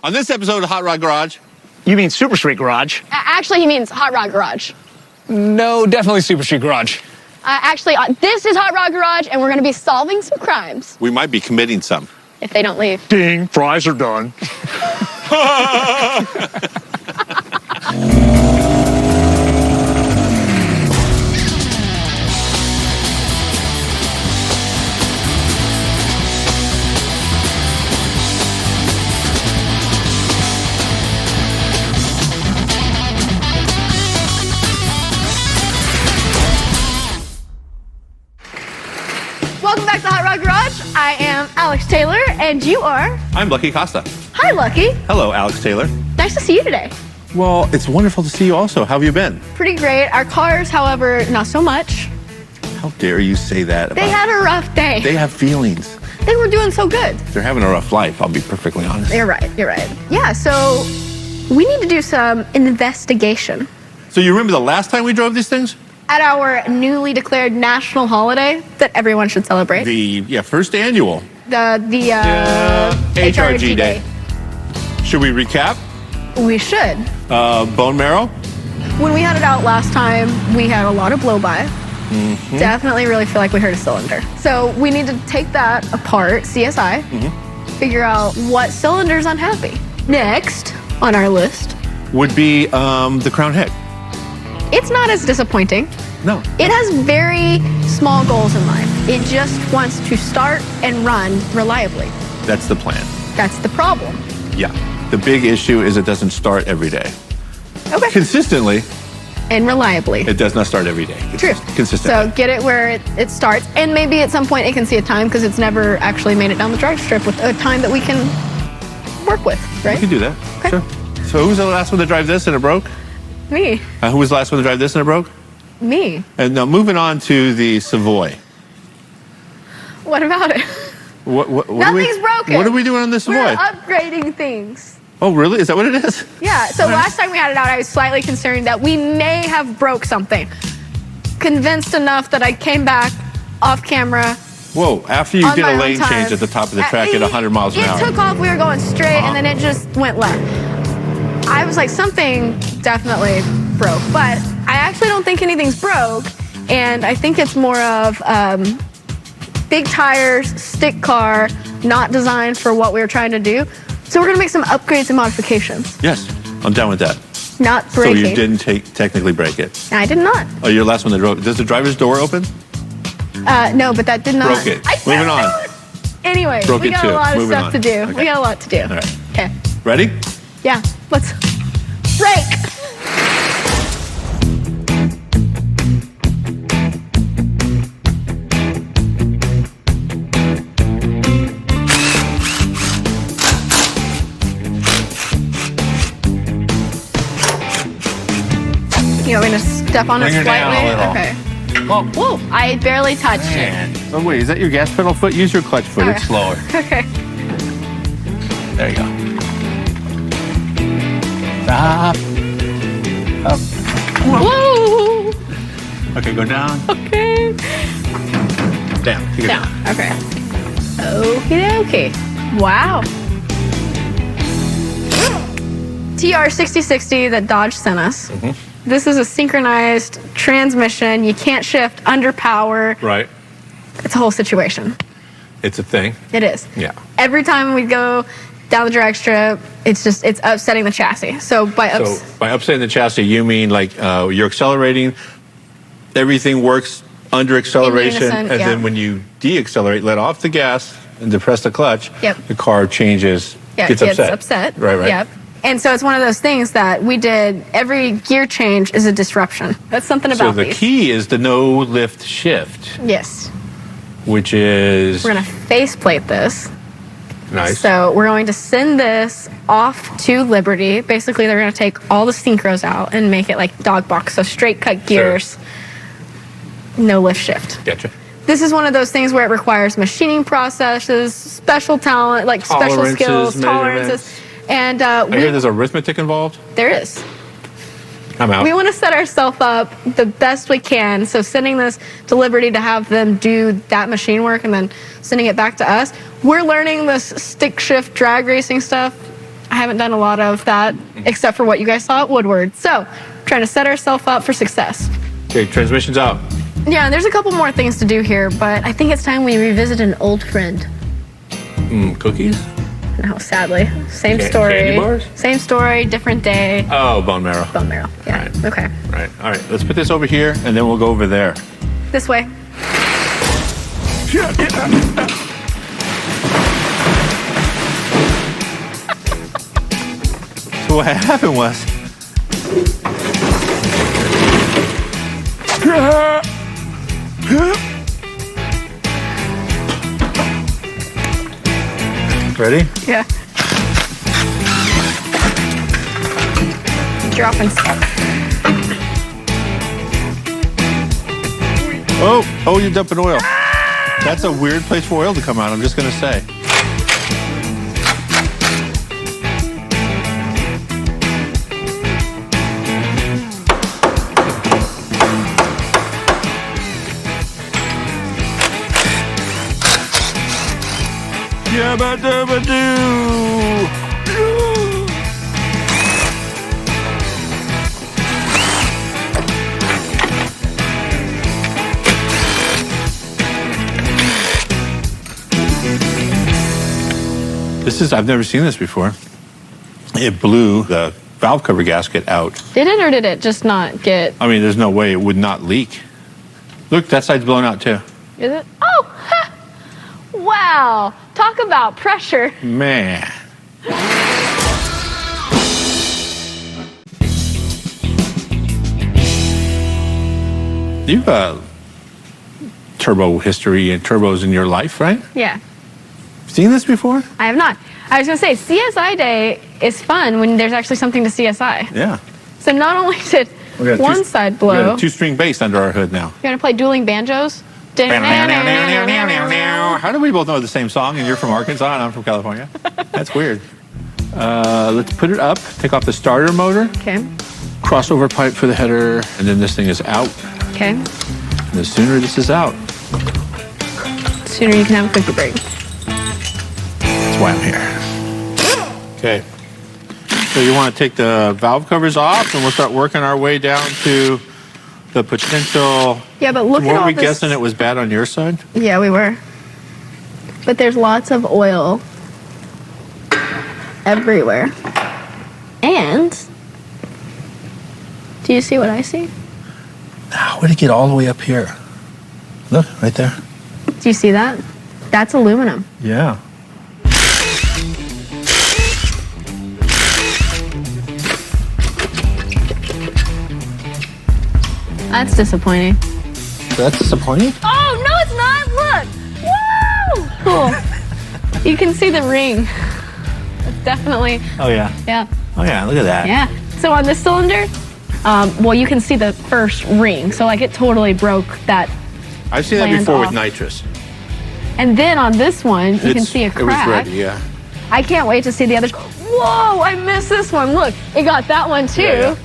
On this episode of Hot Rod Garage. You mean Super Street Garage? Actually, he means Hot Rod Garage. No, definitely Super Street Garage. This is Hot Rod Garage, and we're going to be solving some crimes. We might be committing some. If they don't leave. Ding, fries are done. Welcome back to Hot Rod Garage. I am Alex Taylor, and you are? I'm Lucky Costa. Hi, Lucky. Hello, Alex Taylor. Nice to see you today. Well, it's wonderful to see you also. How have you been? Pretty great. Our cars, however, not so much. How dare you say that about... They had a rough day. They have feelings. They were doing so good. They're having a rough life, I'll be perfectly honest. You're right, you're right. Yeah, so we need to do some investigation. So you remember the last time we drove these things? At our newly declared national holiday that everyone should celebrate. The first annual. The HRG Day. Should we recap? We should. Bone marrow? When we had it out last time, we had a lot of blow-by. Definitely really feel like we heard a cylinder. So we need to take that apart, CSI, figure out what cylinder's unhappy. Next on our list would be the crown head. It's not as disappointing. No. It has very small goals in mind. It just wants to start and run reliably. That's the plan. That's the problem. Yeah. The big issue is it doesn't start every day. Okay. Consistently. And reliably. It does not start every day. True. Consistently. So get it where it starts. And maybe at some point it can see a time because it's never actually made it down the drive strip with a time that we can work with, right? We can do that. Okay. Sure. So who was the last one to drive this and it broke? Me. Who was the last one to drive this and it broke? Me. And now moving on to the Savoy. What about it? What Nothing's broken. What are we doing on the Savoy? We're upgrading things. Oh, really? Is that what it is? Yeah, so last time we had it out, I was slightly concerned that we may have broke something. Convinced enough that I came back off camera. Whoa, after you did a lane time. change at the top of the track at 100 miles an hour. It took off, we were going straight, and then it just went left. I was like, something definitely broke, but I actually don't think anything's broke, and I think it's more of big tires, stick car, not designed for what we were trying to do. So we're gonna make some upgrades and modifications. Yes, I'm down with that. Not breaking. So you didn't technically break it? I did not. Oh, you're the last one that drove. Does the driver's door open? No, but that did not. Broke it. Moving on. Anyway, Broke we it got too. a lot of Moving stuff on. to do. Okay. We got a lot to do. All right. Okay. Ready? Yeah, let's break. You want me to step on it Bring her down slightly? a little. Okay. Oh, Whoa, I barely touched it. oh, wait, is that your gas pedal foot? Use your clutch foot. All It's right. slower. Okay. There you go. Stop. Up. Whoa. Okay, go down. Okay. Down. Take it Down. down. Okay. Okie dokie. Wow. TR6060 that Dodge sent us. This is a synchronized transmission. You can't shift under power. Right. It's a whole situation. It's a thing. It is. Yeah. Every time we go down the drag strip, it's upsetting the chassis. So by upsetting the chassis, you mean like you're accelerating, everything works under acceleration, unison, and yeah. then when you de-accelerate, let off the gas and depress the clutch, Yep. the car changes, yeah, gets upset. Right, right. Yep. And so it's one of those things that we did, every gear change is a disruption. That's something So about the these. key is the no lift shift, Yes. which is We're going to faceplate this. nice. So we're going to send this off to Liberty. Basically, they're going to take all the synchros out and make it like dog box, so straight cut gears, no lift shift. Gotcha. This is one of those things where it requires machining processes, special talent, like special Tolerances, skills, measurements. tolerances. And I hear there's arithmetic involved. there is. I'm out. We want to set ourselves up the best we can. So sending this to Liberty to have them do that machine work and then sending it back to us. We're learning this stick shift drag racing stuff I haven't done a lot of that except for what you guys saw at Woodward. So, trying to set ourselves up for success. Okay, transmission's out. Yeah, there's a couple more things to do here, but I think it's time we revisit an old friend. Cookies? No, sadly. Same Candy story. bars? Same story, different day. Oh, bone marrow. Bone marrow. Yeah. Right. Okay. Right. All right. Let's put this over here, and then we'll go over there. This way. So what happened was, ready? Yeah. Dropping stuff. Oh, you're dumping oil. That's a weird place for oil to come out, I'm just gonna say. Yabba dabba doo. I've never seen this before. It blew the valve cover gasket out. Did it or did it just not get... I mean, there's no way it would not leak. Look, that side's blown out too. Is it? Oh! Ha. Wow! Talk about pressure. Man. You've turbo history and turbos in your life, right? Yeah. Seen this before? I have not. I was going to say, CSI Day is fun when there's actually something to CSI. Yeah. So not only did one side We blow... got a two-string bass under our hood now. You're going to play dueling banjos? How do we both know the same song and you're from Arkansas and I'm from California? That's weird. Let's put it up, take off the starter motor, Okay. crossover pipe for the header, and then this thing is out. Okay. And the sooner this is out, Sooner you can have a cookie break. that's why I'm here. Okay. So you want to take the valve covers off and we'll start working our way down to the potential... Yeah, but look at Weren't all we this... guessing it was bad on your side? Yeah, we were. But there's lots of oil everywhere. And do you see what I see? How would it get all the way up here? Look, right there. Do you see that? That's aluminum. Yeah. That's disappointing. That's disappointing? Oh, no, it's not. Look. Woo! Cool. You can see the ring. It's definitely, Oh, yeah. yeah. Oh, yeah, look at that. Yeah. So on this cylinder, well, you can see the first ring. So like it totally broke that. I've seen that Land before off. with nitrous. And then on this one, you can see a It was crack. ready, yeah. I can't wait to see the others. Whoa, I missed this one. Look, it got that one too. Yeah, yeah.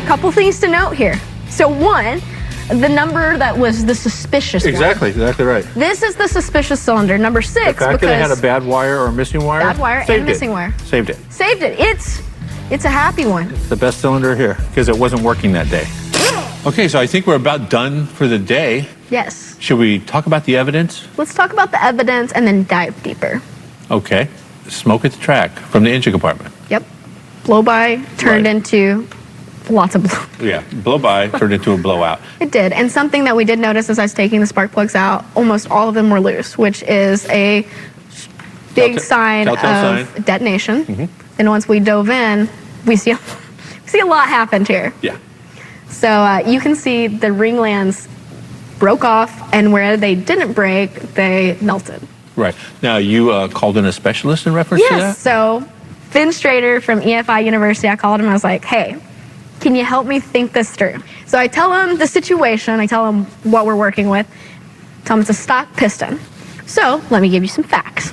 Couple things to note here. So one, the number that was the suspicious one. Exactly right. This is the suspicious cylinder, number 6, The fact that it because had a bad wire or a missing wire. bad wire saved and missing it. wire. Saved it. Saved it. It's a happy one. It's the best cylinder here because it wasn't working that day. Okay, so I think we're about done for the day. Yes. Should we talk about the evidence? Let's talk about the evidence and then dive deeper. Okay. Smoke at the track from the engine compartment. Yep. Blow by turned Right. into lots of blow. Yeah, blow by turned into a blowout. It did. And something that we did notice as I was taking the spark plugs out, almost all of them were loose, which is a big sign telltale of sign. detonation. And once we dove in, we see a lot happened here. Yeah. So you can see the ringlands broke off, and where they didn't break, they melted. Right. Now, you called in a specialist in reference to that? Yes. So Finn Strader from EFI University, I called him. I was like, hey, can you help me think this through? So I tell him the situation. I tell him what we're working with. Tell him it's a stock piston. So let me give you some facts.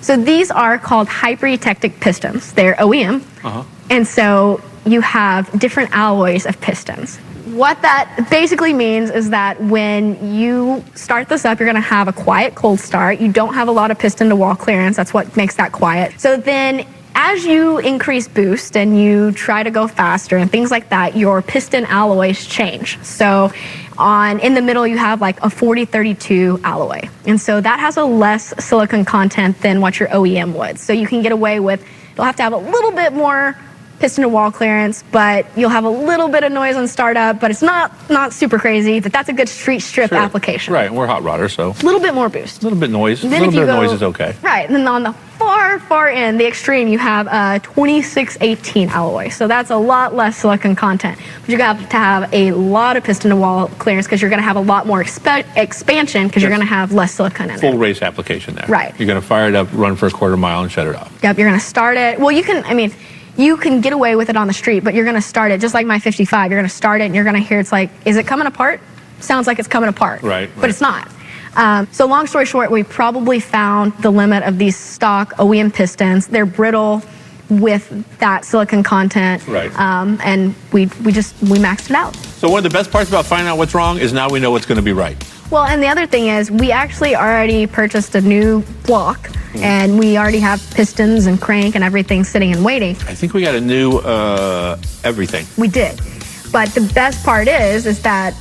So these are called hypereutectic pistons. They're OEM. Uh-huh. And so you have different alloys of pistons. What that basically means is that when you start this up, you're going to have a quiet cold start. You don't have a lot of piston to wall clearance. That's what makes that quiet. So then as you increase boost and you try to go faster and things like that, your piston alloys change. So in the middle, you have like a 4032 alloy. And so that has a less silicon content than what your OEM would. So you can get away with, you'll have to have a little bit more piston to wall clearance, but you'll have a little bit of noise on startup, but it's not super crazy, but that's a good street strip application. Right, we're hot rodders, so. A little bit more boost. A little bit noise. A Then little if bit you of noise go- is okay. Right, and then on the far end, the extreme, you have a 2618 alloy. So that's a lot less silicon content. But you have to have a lot of piston to wall clearance because you're going to have a lot more expansion because you're going to have less silicon in it. Full race application there. Right. You're going to fire it up, run for a quarter mile, and shut it off. Yep, you're going to start it. Well, you can get away with it on the street, but you're going to start it just like my 55. You're going to start it and you're going to hear it's like, is it coming apart? Sounds like it's coming apart. Right. But it's not. So long story short, we probably found the limit of these stock OEM pistons. They're brittle with that silicon content. Right. And we maxed it out. So one of the best parts about finding out what's wrong is now we know what's going to be right. Well, and the other thing is we actually already purchased a new block and we already have pistons and crank and everything sitting and waiting. I think we got a new everything. We did. But the best part is that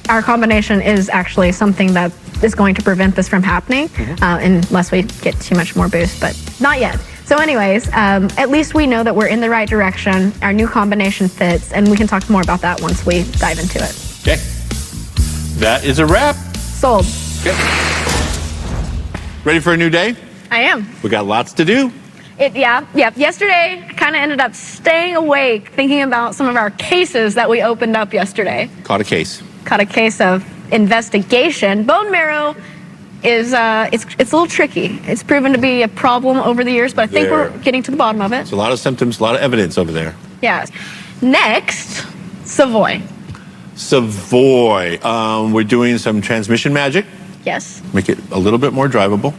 our combination is actually something that is going to prevent this from happening unless we get too much more boost, but not yet. So anyways, at least we know that we're in the right direction. Our new combination fits, and we can talk more about that once we dive into it. Okay. That is a wrap. Sold. Okay. Ready for a new day? I am. We got lots to do. Yeah. Yesterday, I kind of ended up staying awake thinking about some of our cases that we opened up yesterday. Caught a case. Caught a case of investigation. Bone marrow is it's a little tricky. It's proven to be a problem over the years, but I think we're getting to the bottom of it. It's a lot of symptoms, a lot of evidence over there. Yes. Next, Savoy. Savoy. We're doing some transmission magic. Yes. Make it a little bit more drivable.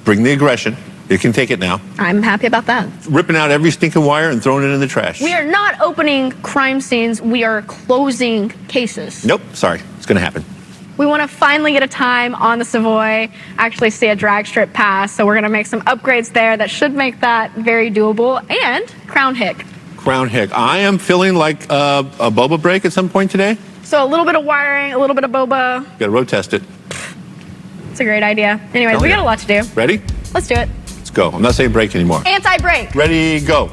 Bring the aggression. You can take it now. I'm happy about that. Ripping out every stinking wire and throwing it in the trash. We are not opening crime scenes. We are closing cases. Nope. Sorry. It's going to happen. We want to finally get a time on the Savoy, actually see a drag strip pass. So we're going to make some upgrades there that should make that very doable. And Crown Hick. Crown Hick. I am feeling like a boba break at some point today. So a little bit of wiring, a little bit of boba. Got to road test it. It's a great idea. Anyways, we got a lot to do. Ready? Let's do it. Let's go. I'm not saying break anymore. Anti-brake. Ready, go.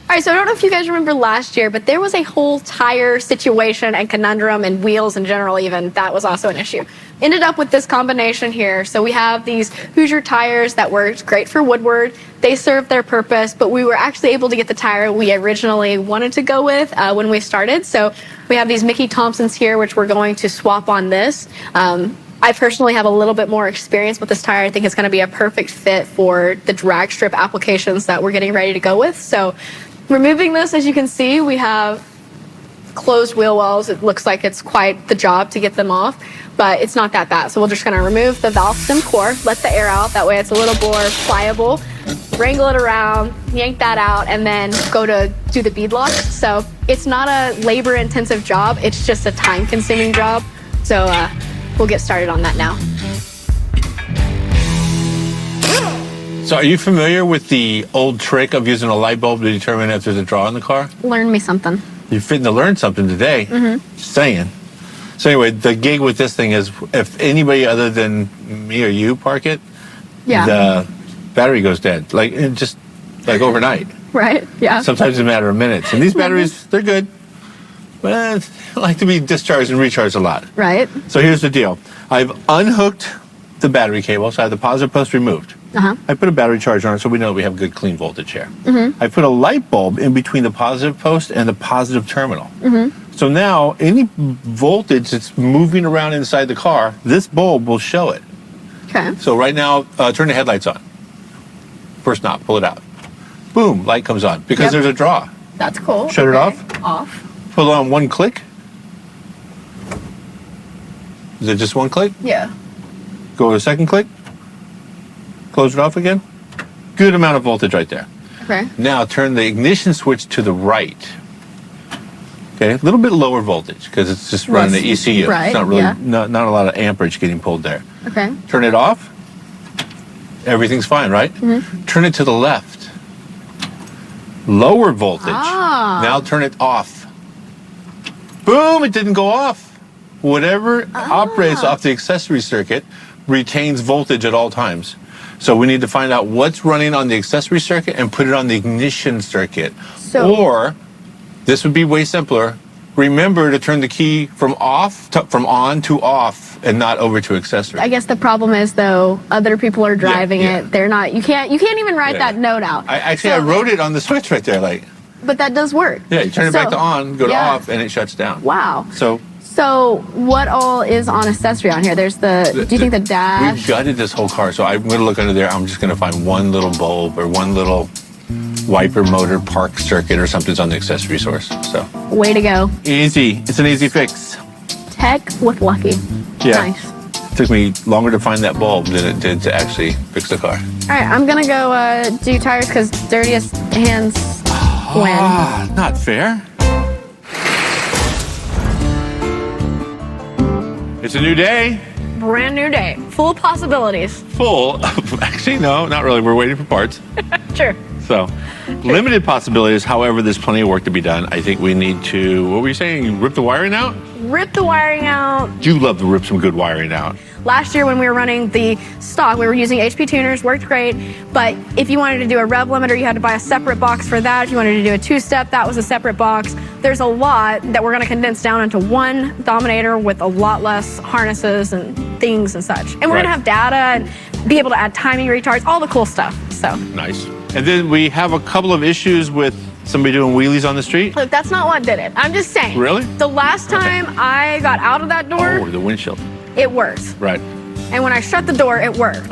All right, so I don't know if you guys remember last year, but there was a whole tire situation and conundrum and wheels in general even. That was also an issue. Ended up with this combination here. So we have these Hoosier tires that were great for Woodward. They served their purpose, but we were actually able to get the tire we originally wanted to go with when we started. So we have these Mickey Thompsons here, which we're going to swap on this. I personally have a little bit more experience with this tire. I think it's going to be a perfect fit for the drag strip applications that we're getting ready to go with. So removing this, as you can see, we have closed wheel wells. It looks like it's quite the job to get them off, but it's not that bad. So we're just going to remove the valve stem core, let the air out. That way it's a little more pliable. Wrangle it around, yank that out, and then go to do the bead locks. So it's not a labor-intensive job. It's just a time-consuming job. So we'll get started on that now. So are you familiar with the old trick of using a light bulb to determine if there's a draw in the car? Learn me something. You're fitting to learn something today. Just saying. So anyway, the gig with this thing is if anybody other than me or you park it, the battery goes dead. Like overnight. Right, yeah. Sometimes it's a matter of minutes. And these batteries, they're good. But they like to be discharged and recharged a lot. Right. So here's the deal. I've unhooked the battery cable, so I have the positive post removed. I put a battery charger on it so we know we have good clean voltage here. I put a light bulb in between the positive post and the positive terminal. So now any voltage that's moving around inside the car, this bulb will show it. Okay. So right now, turn the headlights on. First knob, pull it out. Boom, light comes on because there's a draw. That's cool. Shut it off. Off. Put it on one click. Is it just one click? Yeah. Go to the second click. Close it off again. Good amount of voltage right there. Okay. Now turn the ignition switch to the right. Okay, a little bit lower voltage because it's just running the ECU. Right, It's not really not a lot of amperage getting pulled there. Okay. Turn it off. Everything's fine, right? Turn it to the left. Lower voltage. Now turn it off. Boom, it didn't go off. Whatever operates off the accessory circuit retains voltage at all times. So we need to find out what's running on the accessory circuit and put it on the ignition circuit. Or, this would be way simpler, remember to turn the key from on to off and not over to accessory. I guess the problem is, though, other people are driving it. They're not, you can't even write that note out. I wrote it on the switch right there, like. But that does work. Yeah, you turn it back to on, go to off, and it shuts down. Wow. So what all is on accessory on here? There's do you think the dash? We've gutted this whole car, so I'm going to look under there. I'm just going to find one little bulb or one little wiper motor park circuit or something's on the accessory source. So way to go. Easy. It's an easy fix. Tech with Lucky. Yeah. Nice. It took me longer to find that bulb than it did to actually fix the car. All right, I'm going to go do tires because dirtiest hands win. Not fair. It's a new day. Brand new day. Full of possibilities. Full of, actually, no, not really. We're waiting for parts. Sure. So, limited possibilities. However, there's plenty of work to be done. I think we need to, what were you saying? Rip the wiring out? Rip the wiring out. Do love to rip some good wiring out. Last year when we were running the stock, we were using HP tuners, worked great, but if you wanted to do a rev limiter, you had to buy a separate box for that. If you wanted to do a two-step, that was a separate box. There's a lot that we're gonna condense down into one Dominator with a lot less harnesses and things and such. And we're gonna have data and be able to add timing retards, all the cool stuff, so. Nice. And then we have a couple of issues with somebody doing wheelies on the street. Look, that's not what did it. I'm just saying. Really? The last time I got out of that door, the windshield. it worked. Right. And when I shut the door, it worked.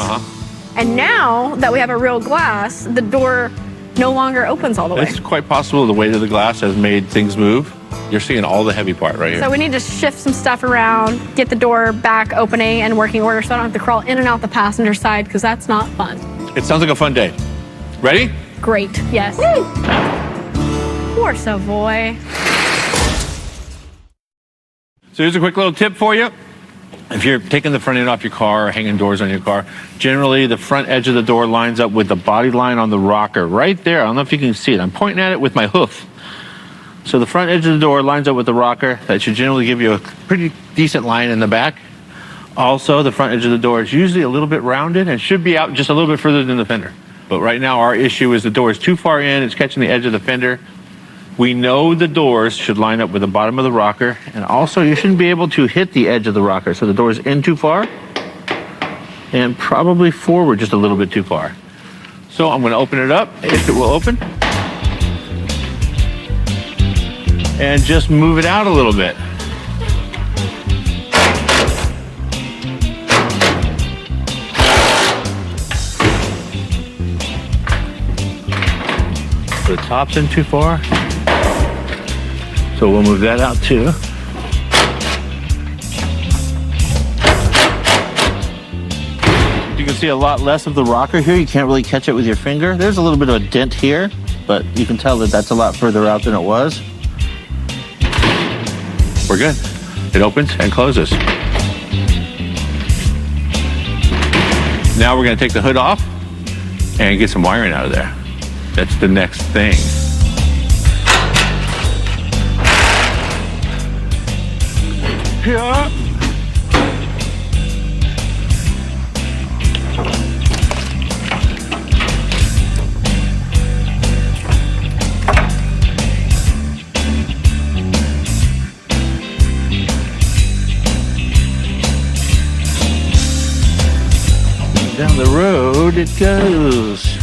And now that we have a real glass, the door no longer opens all the way. It's quite possible the weight of the glass has made things move. You're seeing all the heavy part right here. So we need to shift some stuff around, get the door back opening and working order so I don't have to crawl in and out the passenger side because that's not fun. It sounds like a fun day. Ready? Great, yes. Poor Savoy. So here's a quick little tip for you. If you're taking the front end off your car or hanging doors on your car, generally the front edge of the door lines up with the body line on the rocker right there. I don't know if you can see it. I'm pointing at it with my hoof. So the front edge of the door lines up with the rocker. That should generally give you a pretty decent line in the back. Also, the front edge of the door is usually a little bit rounded and should be out just a little bit further than the fender. But right now our issue is the door is too far in. It's catching the edge of the fender. We know the doors should line up with the bottom of the rocker, and also you shouldn't be able to hit the edge of the rocker. So the door is in too far and probably forward just a little bit too far. So I'm going to open it up, if it will open, and just move it out a little bit. The top's in too far. So we'll move that out too. You can see a lot less of the rocker here. You can't really catch it with your finger. There's a little bit of a dent here, but you can tell that that's a lot further out than it was. We're good. It opens and closes. Now we're going to take the hood off and get some wiring out of there. That's the next thing. Yeah. Down the road it goes.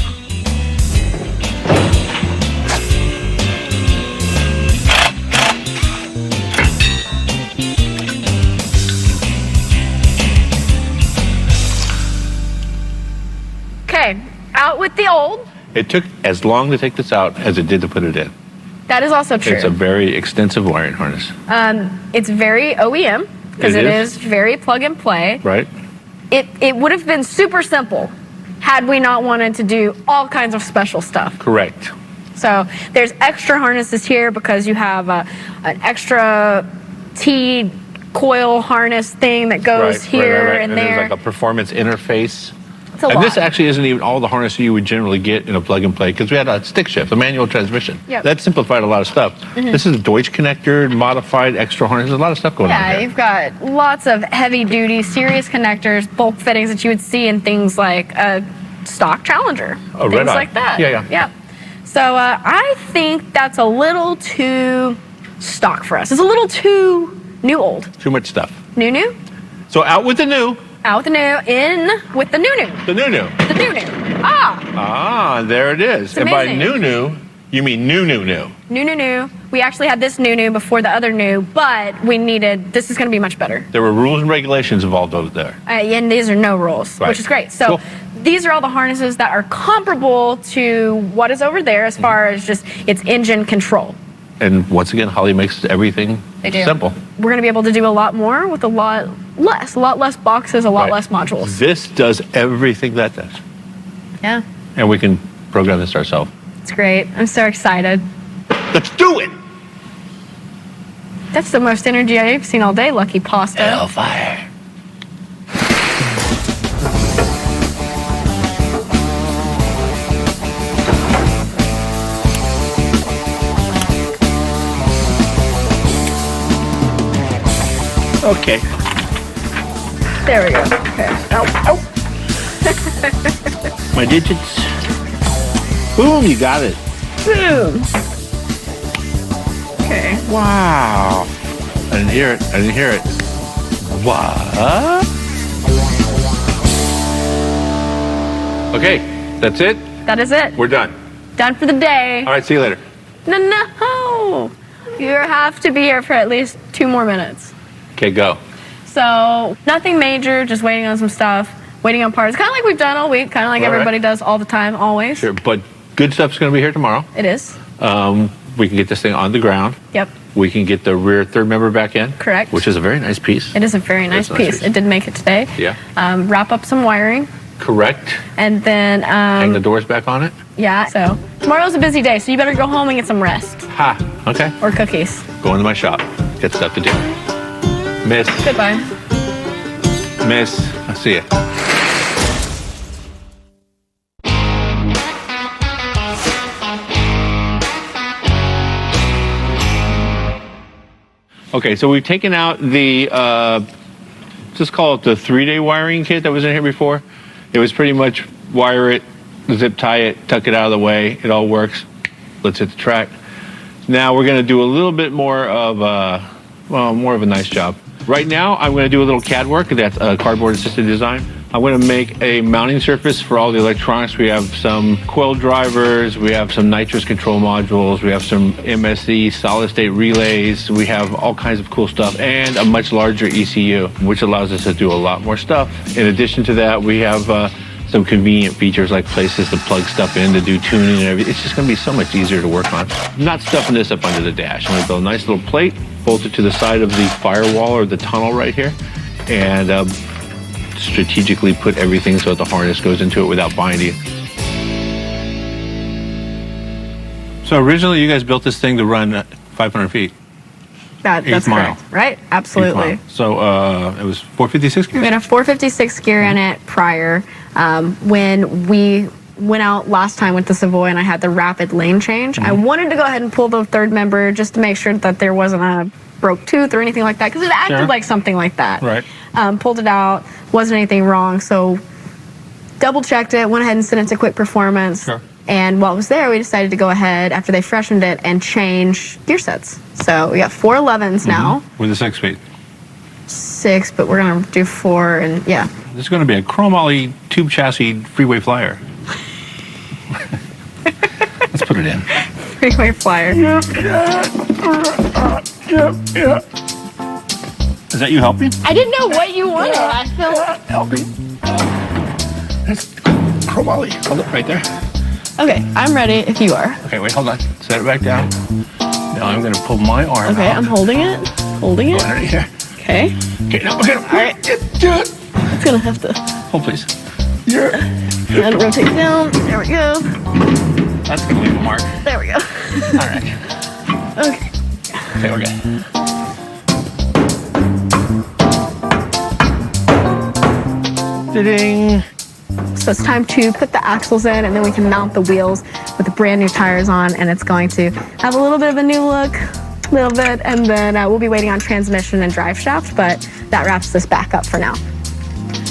Okay, out with the old. It took as long to take this out as it did to put it in. That is also true. It's a very extensive wiring harness. It's very OEM because it is very plug and play. Right. It would have been super simple had we not wanted to do all kinds of special stuff. Correct. So there's extra harnesses here because you have an extra T coil harness thing that goes here and there. There's like a performance interface. It's a lot. And this actually isn't even all the harness you would generally get in a plug and play because we had a stick shift, a manual transmission. Yep. That simplified a lot of stuff. This is a Deutsch connector, modified extra harness. There's a lot of stuff going on Yeah, here. you've got lots of heavy duty, serious connectors, bulk fittings that you would see in things like a stock Challenger. Oh, things red eye. like that. Yeah. So I think that's a little too stock for us. It's a little too new-old. Too much stuff. New? So out with the new. Out with the new, in with the new. The new. The new. Ah, There it is. It's And by amazing. new, you mean new. new. We actually had this new before the other new, but we needed, this is going to be much better. There were rules and regulations involved over there. And these are no rules, Right. which is great. So Cool. these are all the harnesses that are comparable to what is over there as far as just its engine control. And once again, Holly makes everything They do. simple. We're going to be able to do a lot more with a lot less boxes, a lot Right. less modules. This does everything that does. Yeah, And we can program this ourselves. it's great. I'm so excited. Let's do it! That's the most energy I've seen all day, Lucky Pasta. Hellfire. Okay. There we go. Okay. Ow. My digits. Boom, you got it. Boom. Okay. Wow. I didn't hear it. What? Okay, that's it. That is it. We're done. Done for the day. All right, see you later. No. You have to be here for at least 2 more minutes. Okay, go. So nothing major, just waiting on some stuff, waiting on parts. Kind of like we've done all week, kind of like All right. everybody does all the time, always. Sure, but good stuff's going to be here tomorrow. It is. We can get this thing on the ground. Yep. We can get the rear third member back in. Correct. Which is a very nice piece. It is a very nice That's a nice piece. piece. It did make it today. Yeah. Wrap up some wiring, Correct. and then Hang the doors back on it. yeah. So tomorrow's a busy day, so you better go home and get some rest Ha. Okay. or cookies. Go into my shop. Get stuff to do. Miss. Goodbye. Miss. I'll see ya. Okay, so we've taken out the, just call it the 3-day wiring kit that was in here before. It was pretty much wire it, zip tie it, tuck it out of the way. It all works. Let's hit the track. Now we're gonna do a little bit more of more of a nice job. Right now, I'm gonna do a little CAD work. That's cardboard assisted design. I'm gonna make a mounting surface for all the electronics. We have some coil drivers, we have some nitrous control modules, we have some MSE solid state relays, we have all kinds of cool stuff, and a much larger ECU, which allows us to do a lot more stuff. In addition to that, we have some convenient features like places to plug stuff in to do tuning and everything. It's just gonna be so much easier to work on. I'm not stuffing this up under the dash. I'm gonna build a nice little plate, bolt it to the side of the firewall or the tunnel right here, and strategically put everything so that the harness goes into it without binding. So originally you guys built this thing to run 500 feet. That's mile. correct, right? Absolutely. So it was 456 We gears? had a 456 gear in it prior. When we went out last time with the Savoy and I had the rapid lane change, I wanted to go ahead and pull the third member just to make sure that there wasn't a broke tooth or anything like that, because it acted Sure. like something like that. Right. Pulled it out, wasn't anything wrong, so double checked it, went ahead and sent it to Quick Performance. Sure. And while it was there, we decided to go ahead after they freshened it and change gear sets. So we got 4 11s now, With a 6-speed. 6, but we're gonna do 4, and yeah. This is going to be a chromoly tube chassis freeway flyer. Let's put it in. Freeway flyer. Is that you helping? I didn't know what you wanted. I feel. Helping. That's chromoly. Hold it right there. Okay, I'm ready if you are. Okay, wait, hold on. Set it back down. Now I'm going to pull my arm Okay, out. I'm holding it. Holding it. Go underneath here. Okay. Okay, now, okay. All right. Do it. It's gonna have to. Hold, please. Yeah. And rotate down. There we go. That's gonna leave a mark. There we go. All right. Okay. Okay, we're good. Ding. So it's time to put the axles in, and then we can mount the wheels with the brand new tires on, and it's going to have a little bit of a new look, a little bit, and then we'll be waiting on transmission and drive shaft, but that wraps this back up for now.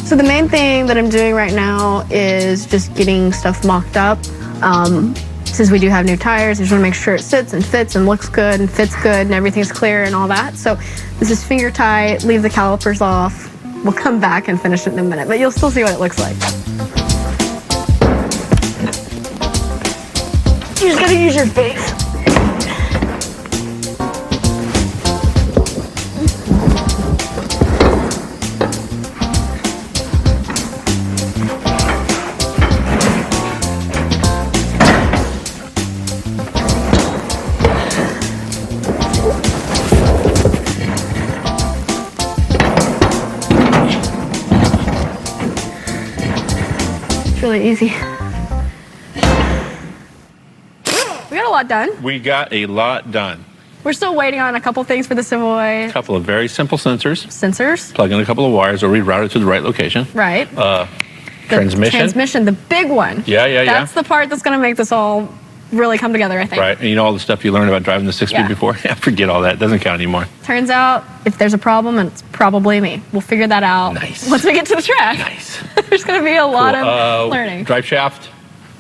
So the main thing that I'm doing right now is just getting stuff mocked up. Since we do have new tires, I just want to make sure it sits and fits and looks good and fits good and everything's clear and all that. So this is finger tight, leave the calipers off. We'll come back and finish it in a minute, but you'll still see what it looks like. You just gotta use your face. It's really easy. We got a lot done. We got a lot done. We're still waiting on a couple things for the Savoy. A couple of very simple sensors. Sensors. Plug in a couple of wires or reroute it to the right location. Right. Transmission. Transmission, the big one. Yeah. That's the part that's going to make this all really come together, I think. Right, and you know all the stuff you learned about driving the 6-speed before? Yeah, forget all that. It doesn't count anymore. Turns out, if there's a problem, it's probably me. We'll figure that out once we get to the track. Nice. There's going to be a lot of learning. Drive shaft.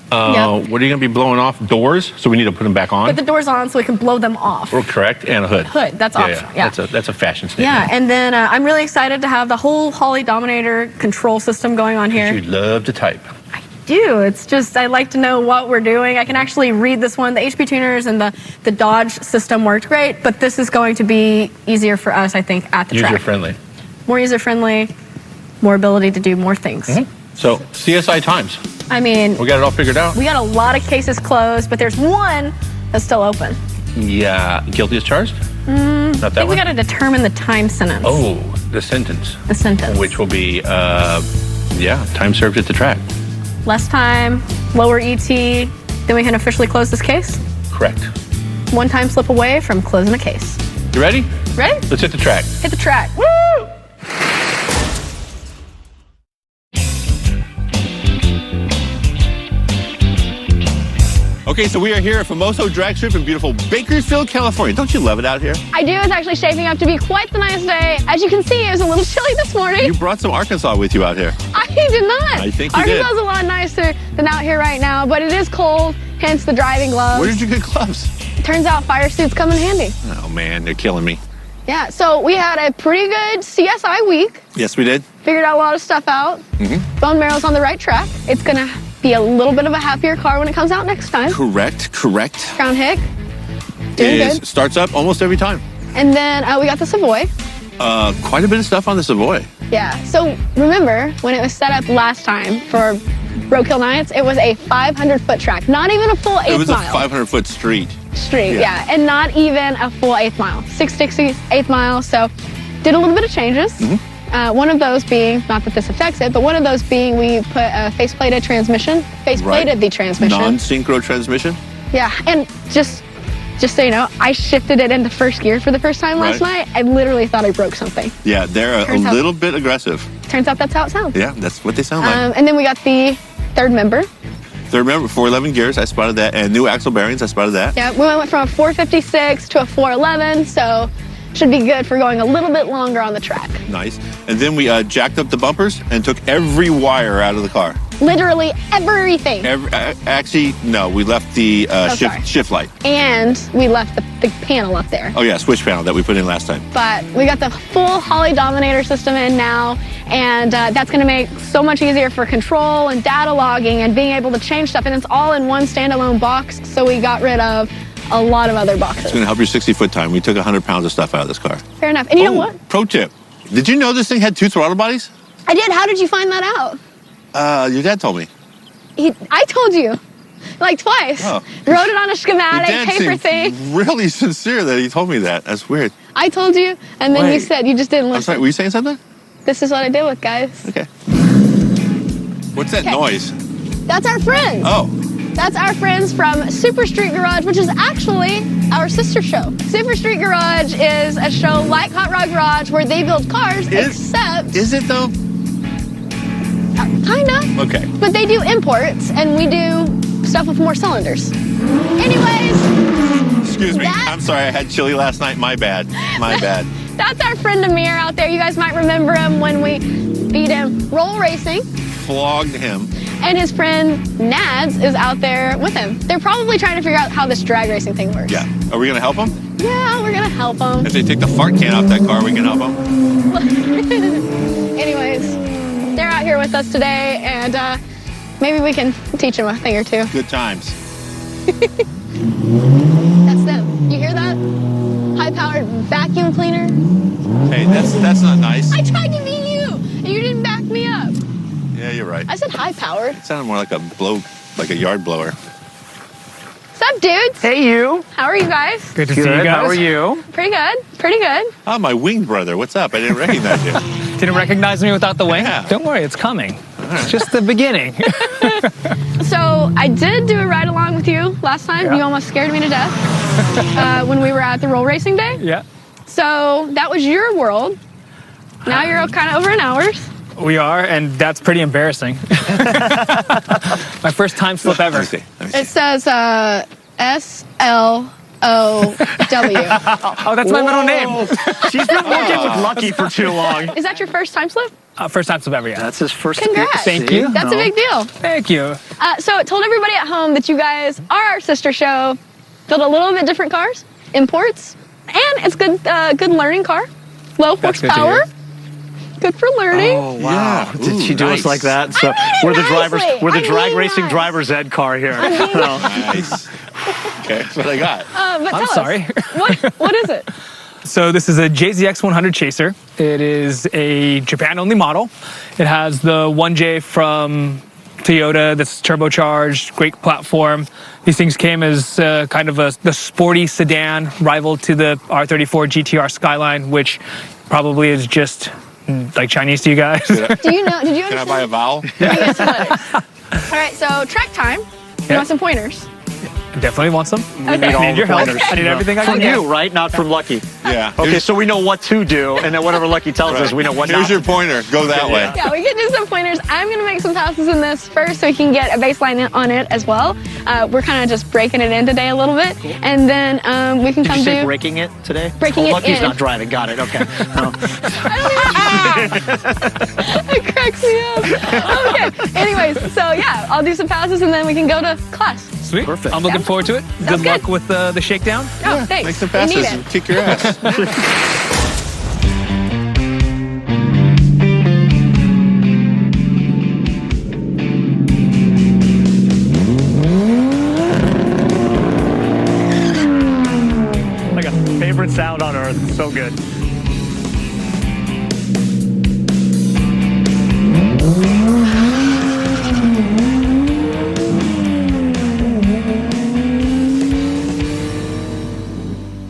What are you going to be blowing off? Doors, so we need to put them back on. Put the doors on so we can blow them off. Oh, correct, and a hood. Hood, that's optional. Yeah. That's a fashion statement. Yeah, and then I'm really excited to have the whole Holley Dominator control system going on here. You'd love to type. I do. It's just I like to know what we're doing. I can actually read this one. The HP tuners and the Dodge system worked great, but this is going to be easier for us, I think, at the track. User-friendly. More user-friendly, more ability to do more things. So, CSI times. I mean, We got it all figured out. we got a lot of cases closed, but there's one that's still open. Yeah, guilty as charged? Not that I think we one? got to determine the time sentence. Oh, the sentence. The sentence. Which will be, time served at the track. Less time, lower ET, then we can officially close this case. Correct. One time slip away from closing a case. You ready? Ready? Let's hit the track. Hit the track. Woo! Okay, so we are here at Famoso Drag Strip in beautiful Bakersfield, California. Don't you love it out here? I do. It's actually shaping up to be quite the nice day. As you can see, it was a little chilly this morning. You brought some Arkansas with you out here. I did not. I think you did. Arkansas is a lot nicer than out here right now, but it is cold, hence the driving gloves. Where did you get gloves? Turns out fire suits come in handy. Oh man, they're killing me. Yeah, so we had a pretty good CSI week. Yes, we did. Figured out a lot of stuff out. Bone marrow's on the right track. It's gonna be a little bit of a happier car when it comes out next time. Correct. Crown Hick, doing good. Starts up almost every time. And then we got the Savoy. Quite a bit of stuff on the Savoy. Yeah, so remember when it was set up last time for Roadkill Nights, it was a 500-foot track, not even a full 8th mile. It was a 500-foot street. Yeah, and not even a full 8th mile, 660 8th mile. So did a little bit of changes. One of those being, not that this affects it, but one of those being we put a faceplated transmission, faceplated the transmission. Non-synchro transmission. Yeah, and just so you know, I shifted it into first gear for the first time last night. I literally thought I broke something. Yeah, they're a little bit aggressive. Turns out that's how it sounds. Yeah, that's what they sound like. And then we got the third member. Third member, 411 gears, I spotted that, and new axle bearings, I spotted that. Yeah, we went from a 456 to a 411, so should be good for going a little bit longer on the track. Nice. And then we jacked up the bumpers and took every wire out of the car. Literally everything. Actually, no, we left the shift light. And we left the panel up there. Oh yeah, switch panel that we put in last time. But we got the full Holley Dominator system in now, and that's gonna make so much easier for control and data logging and being able to change stuff, and it's all in one standalone box, so we got rid of a lot of other boxes. It's gonna help your 60-foot time. We took 100 pounds of stuff out of this car. Fair enough. And you know what? Pro tip. Did you know this thing had 2 throttle bodies? I did. How did you find that out? Your dad told me. I told you. Like twice. Oh. Wrote it on a schematic, Your dad paper seemed thing. really sincere that he told me that. That's weird. I told you, and then you Wait. said you just didn't listen. I'm sorry, were you saying something? This is what I deal with, guys. Okay. What's that noise? That's our friends. Oh. That's our friends from Super Street Garage, which is actually our sister show. Super Street Garage is a show like Hot Rod Garage where they build cars, except... Is it though? Kinda. Okay. But they do imports, and we do stuff with more cylinders. Anyways. Excuse me. I'm sorry, I had chili last night. My bad. My bad. That's our friend Amir out there. You guys might remember him when we beat him roll racing. Flogged him. And his friend Nads is out there with him. They're probably trying to figure out how this drag racing thing works. Yeah. Are we going to help them? Yeah, we're going to help them. If they take the fart can off that car, we can help them. Anyways, they're out here with us today, and maybe we can teach them a thing or two. Good times. That's them. You hear that? High-powered vacuum cleaner. Hey, that's not nice. I tried to beat you, and you didn't back me up. Yeah, you're right. I said high-powered. It sounded more like like a yard blower. What's up, dudes? Hey, you. How are you guys? Good to see you guys. How are you? Pretty good. Pretty good. Oh, my winged brother. What's up? I didn't recognize you. Didn't recognize me without the wing? Yeah. Don't worry, it's coming. It's just the beginning. So I did do a ride along with you last time. Yeah. You almost scared me to death when we were at the roll racing day. Yeah. So that was your world. Now you're kind of over in ours. We are, and that's pretty embarrassing. My first time slip ever. Let me see. It says SLOW. Oh, that's my middle name. She's been working with Lucky for too long. Is that your first time slip? First time slip ever, yeah. That's his first. Congrats. Thank you. That's a big deal. Thank you. So I told everybody at home that you guys are our sister show. Build a little bit different cars, imports, and it's good learning car. Low That's good to horsepower. hear. Good for learning. Oh wow! Yeah. Did she Ooh, do nice. us like that? So I mean it we're the nicely. drivers. We're the I drag mean racing nice. driver's ed car here. Nice. Okay, that's what I got. But I'm tell sorry. us, what is it? So this is a JZX 100 Chaser. It is a Japan-only model. It has the 1J from Toyota that's turbocharged, great platform. These things came as kind of the sporty sedan rival to the R34 GTR Skyline, which probably is just like Chinese to you guys. Do you know? Did you Can I buy a understand? vowel? Yes, letters. All right, so track time. You Yeah. want some pointers? Definitely want some. Okay. I need your help. pointers. I need everything I From can you, right? Not from Lucky. Yeah. Okay, so we know what to do, and then whatever Lucky tells us, we know what Here's not your to pointer. Go that way. yeah. Yeah, we can do some pointers. I'm gonna make some passes in this first so we can get a baseline on it as well. We're kind of just breaking it in today a little bit, and then we can Did come you say do breaking it today? Breaking it Lucky's in. not driving. Got it. Okay. No. It cracks me up. Okay. Anyways, so yeah, I'll do some passes and then we can go to class. Sweet. Perfect. I'm looking forward to it. Sounds Good luck good. with the shakedown. Oh, thanks. Make some We need passes it. and kick your ass. Like a favorite sound on earth. So good.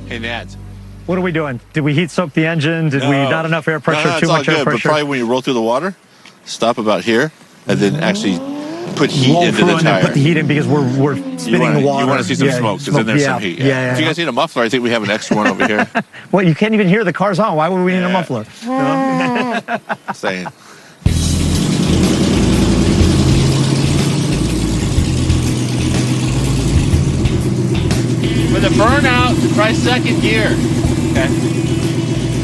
Hey, Nads. What are we doing? Did we heat soak the engine? Did we not enough air pressure? No, it's Too all much air good, but pressure? probably when you roll through the water, stop about here, and then actually put heat Roll into through the and then tire. put the heat in because we're spinning the water. You want to see some Yeah, smoke, because then there's some heat. Yeah. If you guys need a muffler, I think we have an extra one over here. Well, you can't even hear the car's on. Why would we need a Yeah. muffler? Saying. For the burnout, try second gear. Okay.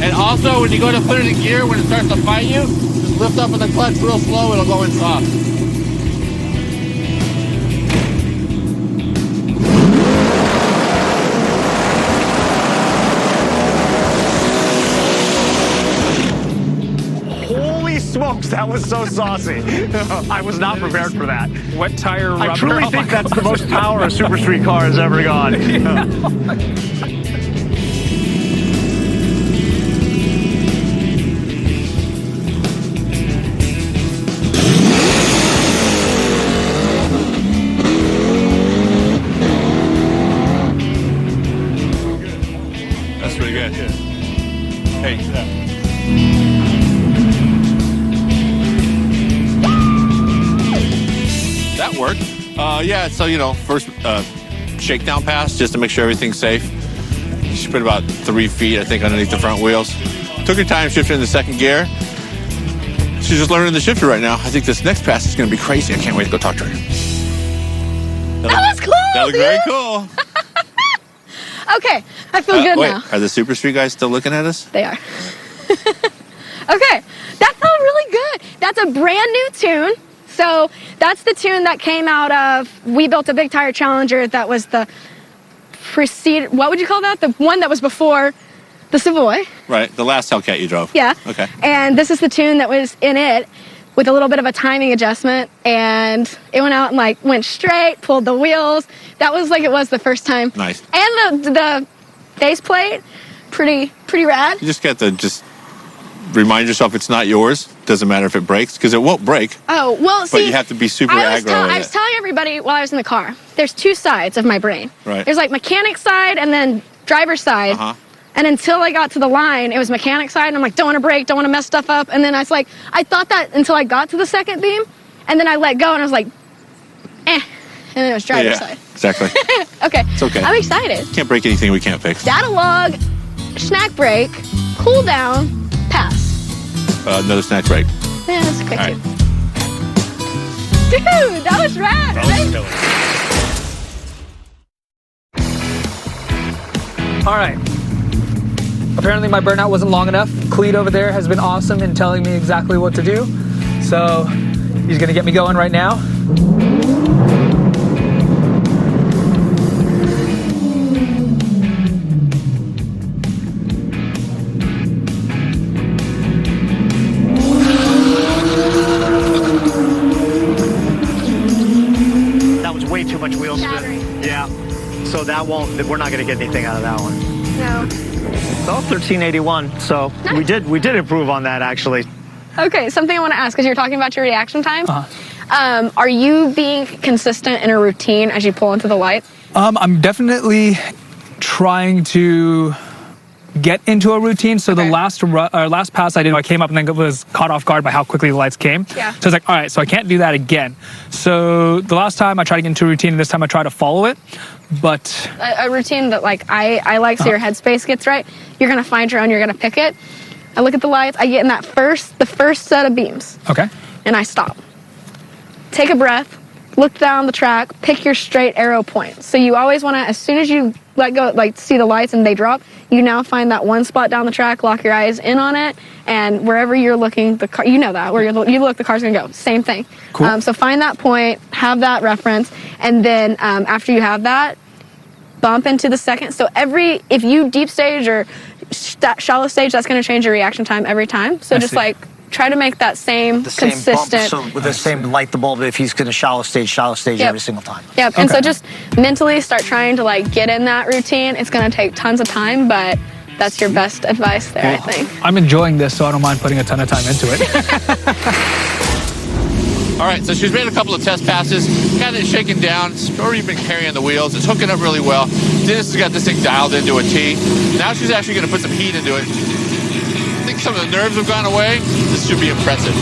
And also, when you go to put it in gear, when it starts to fight you, just lift up in the clutch real slow, it'll go in soft. Holy smokes, that was so saucy. I was not prepared for that. Wet tire rubber. I truly Oh think my that's the most power a Super Street car has ever gone. That's pretty good. Hey, that worked. Yeah, so, you know, first shakedown pass just to make sure everything's safe. She put about 3 feet, I think, underneath the front wheels. Took her time shifting the second gear. She's just learning the shifter right now. I think this next pass is going to be crazy. I can't wait to go talk to her. That was cool. That looked very cool. Okay, I feel good now. Are the Super Street guys still looking at us? They are. Okay, that felt really good. That's a brand new tune. So that's the tune that came out of, we built a big tire Challenger that was the what would you call that? The one that was before the Savoy. Right, the last Hellcat you drove. Yeah. Okay. And this is the tune that was in it with a little bit of a timing adjustment, and it went out and like went straight, pulled the wheels. That was like it was the first time. Nice. And the base plate, pretty rad. You just got to remind yourself it's not yours. Doesn't matter if it breaks, because it won't break. Oh, well, see. But you have to be super aggro. I was telling everybody while I was in the car, there's 2 sides of my brain. Right. There's like mechanic side and then driver side. Uh-huh. And until I got to the line, it was mechanic side, and I'm like, don't want to break, don't want to mess stuff up. And then I was like, I thought that until I got to the second beam, and then I let go, and I was like, and then it was driver side. Exactly. Okay. It's okay. I'm excited. Can't break anything we can't fix. Data log, snack break, cool down, pass. Another snack break. Yeah, that's quick. All right. Dude, that was rad. All right. Apparently my burnout wasn't long enough. Cleet over there has been awesome in telling me exactly what to do. So he's gonna get me going right now. That was way too much wheel Battery. spin. Yeah. So that we're not going to get anything out of that one. No. So 1381. So we did improve on that actually. Okay, something I want to ask, because you're talking about your reaction time. Uh-huh. Are you being consistent in a routine as you pull into the lights? I'm definitely trying to get into a routine. So Okay. the last pass I did, I came up and then was caught off guard by how quickly the lights came. Yeah. So I was like, all right, so I can't do that again. So the last time I tried to get into a routine, and this time I try to follow it. But A routine that like I like, so your headspace gets right. You're gonna find your own. You're gonna pick it. I look at the lights. I get in the first set of beams, okay. and I stop. Take a breath. Look down the track. Pick your straight arrow point. So you always want to, as soon as you let go, like see the lights and they drop, you now find that one spot down the track. Lock your eyes in on it, and wherever you're looking, the car, you know that where you look, the car's gonna go. Same thing. Cool. So find that point, have that reference, and then after you have that, bump into the second. So if you deep stage or shallow stage, that's going to change your reaction time every time. So I just see. like try to make that same consistent. So with the same light the bulb, if he's going to shallow stage Yep. every single time. Yep. And so Okay. just mentally start trying to like get in that routine. It's going to take tons of time, but that's your best advice there, I think. I'm enjoying this, so I don't mind putting a ton of time into it. All right, so she's made a couple of test passes, got it shaken down. It's already been carrying the wheels. It's hooking up really well. Dennis has got this thing dialed into a T. Now she's actually going to put some heat into it. I think some of the nerves have gone away. This should be impressive.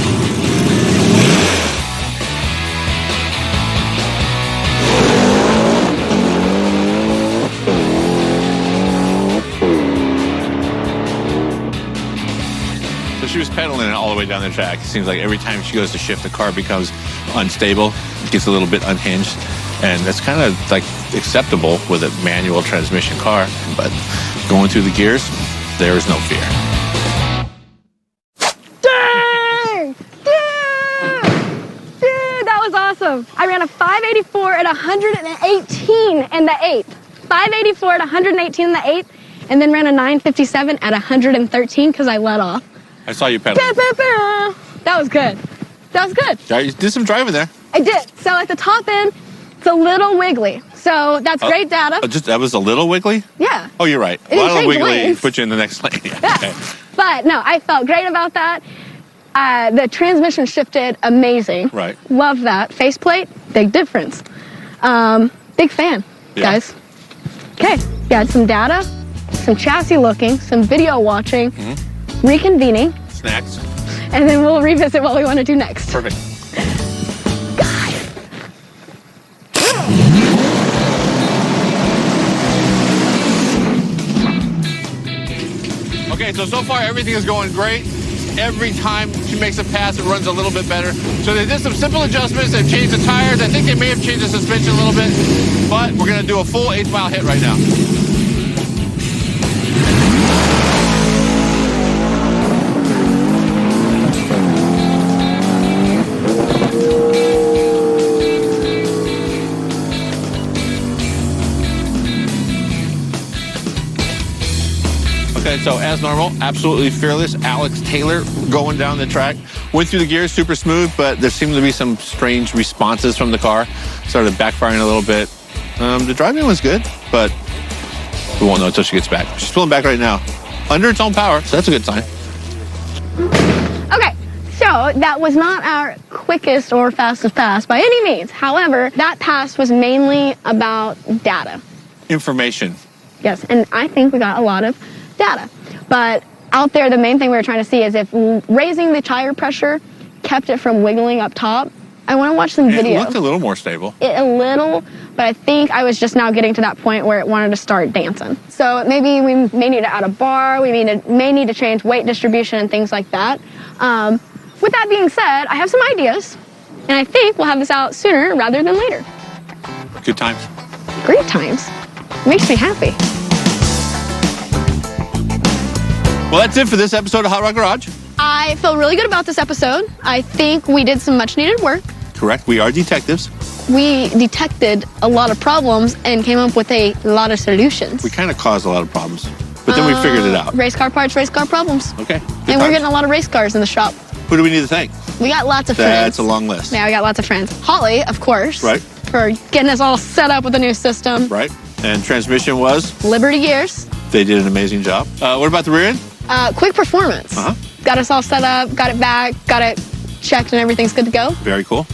So she was pedaling it all the way down the track. It seems like every time she goes to shift, the car becomes unstable, gets a little bit unhinged. And that's kind of like acceptable with a manual transmission car. But going through the gears, there is no fear. Dang! Dude, that was awesome. I ran a 584 at 118 in the 8th. 584 at 118 in the 8th, and then ran a 957 at 113 because I let off. I saw you pedal. That was good. That was good. Yeah, you did some driving there. I did. So at the top end, it's a little wiggly. So that's great data. That was a little wiggly? Yeah. Oh, you're right. It didn't A lot of change wiggly lanes. put you in the next lane. Yeah. Yeah. Okay. But no, I felt great about that. The transmission shifted amazing. Right. Love that. Faceplate, big difference. Big fan, Yeah. guys. Okay, we had some data, some chassis looking, some video watching, reconvening, Snacks. and then we'll revisit what we want to do next. Perfect. Okay, so far everything is going great. Every time she makes a pass, it runs a little bit better. So they did some simple adjustments. They've changed the tires. I think they may have changed the suspension a little bit, but we're gonna do a full 8-mile hit right now. Okay, so as normal, absolutely fearless. Alex Taylor going down the track. Went through the gears super smooth, but there seemed to be some strange responses from the car. Started backfiring a little bit. The driving was good, but we won't know until she gets back. She's pulling back right now, under its own power, so that's a good sign. Okay, so that was not our quickest or fastest pass by any means. However, that pass was mainly about data. Information. Yes, and I think we got a lot of data. But out there, the main thing we were trying to see is if raising the tire pressure kept it from wiggling up top. I want to watch some video. It looked a little more stable. A little, but I think I was just now getting to that point where it wanted to start dancing. So maybe we may need to add a bar, we may need to change weight distribution and things like that. With that being said, I have some ideas, and I think we'll have this out sooner rather than later. Good times. Great times. Makes me happy. Well, that's it for this episode of Hot Rod Garage. I feel really good about this episode. I think we did some much needed work. Correct. We are detectives. We detected a lot of problems and came up with a lot of solutions. We kind of caused a lot of problems, but then we figured it out. Race car parts, race car problems. Okay. And we're getting a lot of race cars in the shop. Who do we need to thank? We got lots of friends. That's a long list. Yeah, we got lots of friends. Holly, of course. Right. For getting us all set up with a new system. Right. And transmission was? Liberty Gears. They did an amazing job. What about the rear end? Quick Performance. Got us all set up, got it back, got it checked, and everything's good to go. Very cool.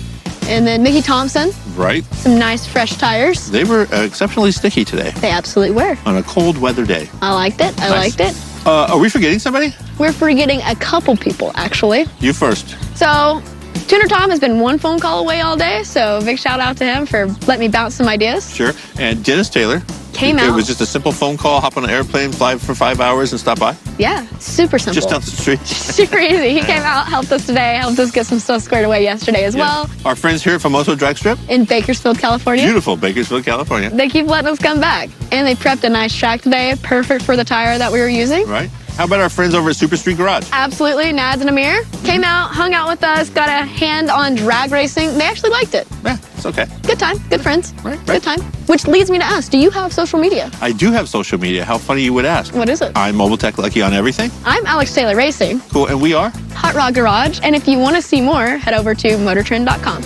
And then Mickey Thompson. Right. Some nice fresh tires. They were exceptionally sticky today. They absolutely were. On a cold weather day. I liked it. I liked it. Are we forgetting somebody? We're forgetting a couple people, actually. You first. So, Tuner Tom has been one phone call away all day, so big shout out to him for letting me bounce some ideas. Sure. And Dennis Taylor. Came out. It was just a simple phone call, hop on an airplane, fly for 5 hours, and stop by. Yeah, super simple. Just down the street. Super easy. He came out, helped us today, helped us get some stuff squared away yesterday as well. Our friends here at Famoso Drag Strip. In Bakersfield, California. Beautiful Bakersfield, California. They keep letting us come back. And they prepped a nice track today, perfect for the tire that we were using. Right. How about our friends over at Super Street Garage? Absolutely. Nads and Amir came out, hung out with us, got a hand on drag racing. They actually liked it. Yeah, it's okay. Good time. Good friends. Right. Good time. Which leads me to ask, do you have social media? I do have social media. How funny you would ask. What is it? I'm Mobile Tech Lucky on everything. I'm Alex Taylor Racing. Cool. And we are? Hot Rod Garage. And if you want to see more, head over to MotorTrend.com.